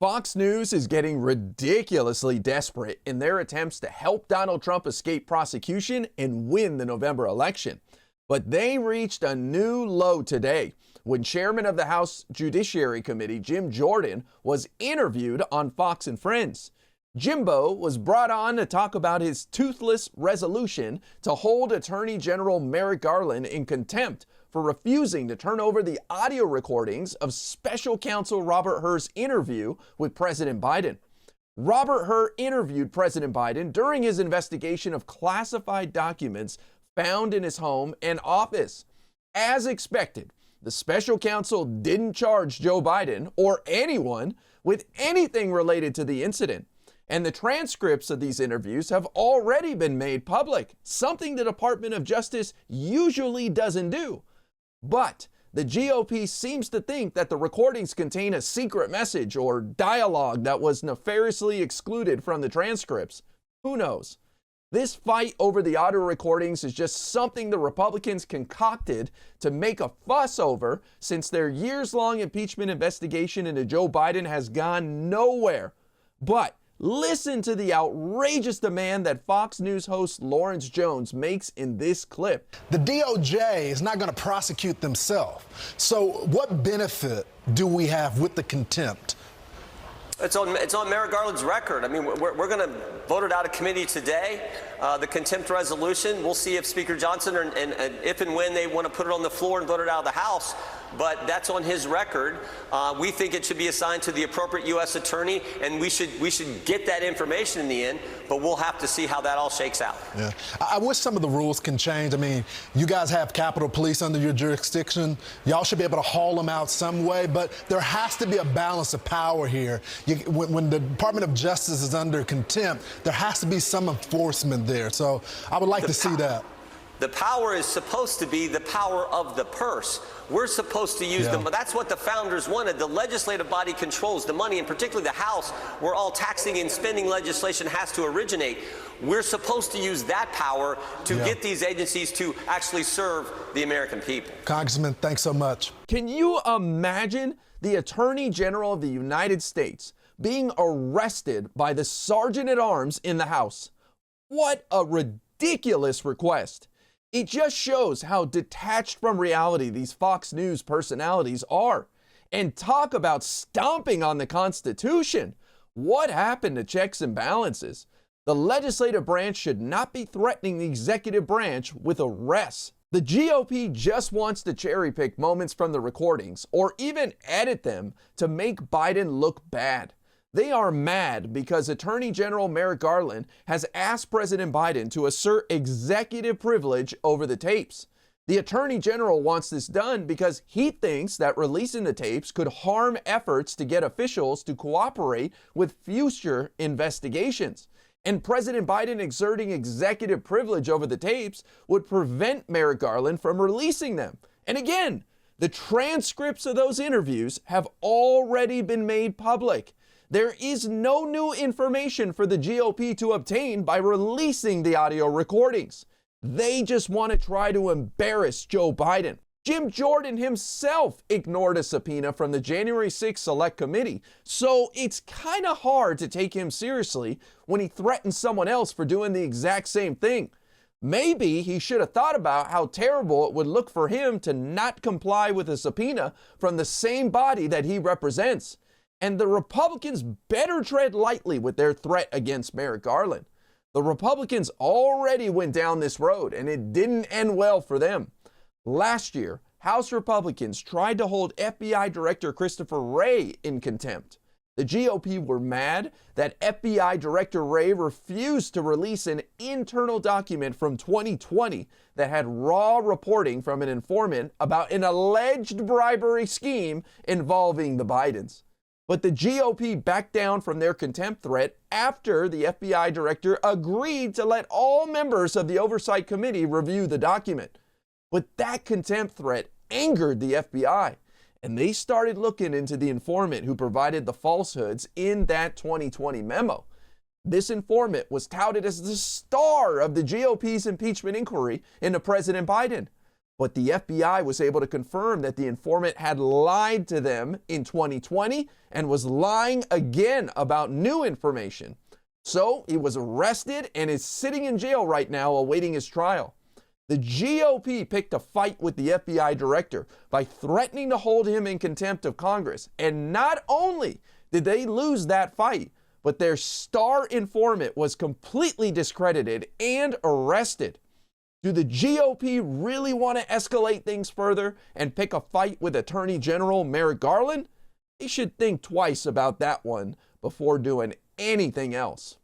Fox News is getting ridiculously desperate in their attempts to help Donald Trump escape prosecution and win the November election. But they reached a new low today when Chairman of the House Judiciary Committee, Jim Jordan, was interviewed on Fox and Friends. Jimbo was brought on to talk about his toothless resolution to hold Attorney General Merrick Garland in contempt for refusing to turn over the audio recordings of Special Counsel Robert Hur's interview with President Biden. Robert Hur interviewed President Biden during his investigation of classified documents found in his home and office. As expected, the special counsel didn't charge Joe Biden or anyone with anything related to the incident. And the transcripts of these interviews have already been made public, something the Department of Justice usually doesn't do. But the GOP seems to think that the recordings contain a secret message or dialogue that was nefariously excluded from the transcripts. Who knows? This fight over the audio recordings is just something the Republicans concocted to make a fuss over, since their years-long impeachment investigation into Joe Biden has gone nowhere. But listen to the outrageous demand that Fox News host Lawrence Jones makes in this clip. The DOJ is not going to prosecute themselves. So what benefit do we have with the contempt? It's on Merrick Garland's record. I mean, we're going to vote it out of committee today, the contempt resolution. We'll see if Speaker Johnson and if and when they want to put it on the floor and vote it out of the House. But that's on his record. We think it should be assigned to the appropriate U.S. attorney, and we should get that information in the end. But we'll have to see how that all shakes out. Yeah, I wish some of the rules can change. I mean, you guys have Capitol Police under your jurisdiction. Y'all should be able to haul them out some way. But there has to be a balance of power here. When the Department of Justice is under contempt, there has to be some enforcement there. So I would like to see that. The power is supposed to be the power of the purse. We're supposed to use them. That's what the founders wanted. The legislative body controls the money, and particularly the House, where all taxing and spending legislation has to originate. We're supposed to use that power to get these agencies to actually serve the American people. Congressman, thanks so much. Can you imagine the Attorney General of the United States being arrested by the Sergeant at Arms in the House? What a ridiculous request. It just shows how detached from reality these Fox News personalities are. And talk about stomping on the Constitution. What happened to checks and balances? The legislative branch should not be threatening the executive branch with arrests. The GOP just wants to cherry pick moments from the recordings or even edit them to make Biden look bad. They are mad because Attorney General Merrick Garland has asked President Biden to assert executive privilege over the tapes. The Attorney General wants this done because he thinks that releasing the tapes could harm efforts to get officials to cooperate with future investigations. And President Biden exerting executive privilege over the tapes would prevent Merrick Garland from releasing them. And again, the transcripts of those interviews have already been made public. There is no new information for the GOP to obtain by releasing the audio recordings. They just want to try to embarrass Joe Biden. Jim Jordan himself ignored a subpoena from the January 6th Select Committee, so it's kind of hard to take him seriously when he threatens someone else for doing the exact same thing. Maybe he should have thought about how terrible it would look for him to not comply with a subpoena from the same body that he represents. And the Republicans better tread lightly with their threat against Merrick Garland. The Republicans already went down this road, and it didn't end well for them. Last year, House Republicans tried to hold FBI Director Christopher Wray in contempt. The GOP were mad that FBI Director Wray refused to release an internal document from 2020 that had raw reporting from an informant about an alleged bribery scheme involving the Bidens. But the GOP backed down from their contempt threat after the FBI director agreed to let all members of the Oversight Committee review the document. But that contempt threat angered the FBI, and they started looking into the informant who provided the falsehoods in that 2020 memo. This informant was touted as the star of the GOP's impeachment inquiry into President Biden. But the FBI was able to confirm that the informant had lied to them in 2020 and was lying again about new information. So he was arrested and is sitting in jail right now awaiting his trial. The GOP picked a fight with the FBI director by threatening to hold him in contempt of Congress. And not only did they lose that fight, but their star informant was completely discredited and arrested. Do the GOP really want to escalate things further and pick a fight with Attorney General Merrick Garland? They should think twice about that one before doing anything else.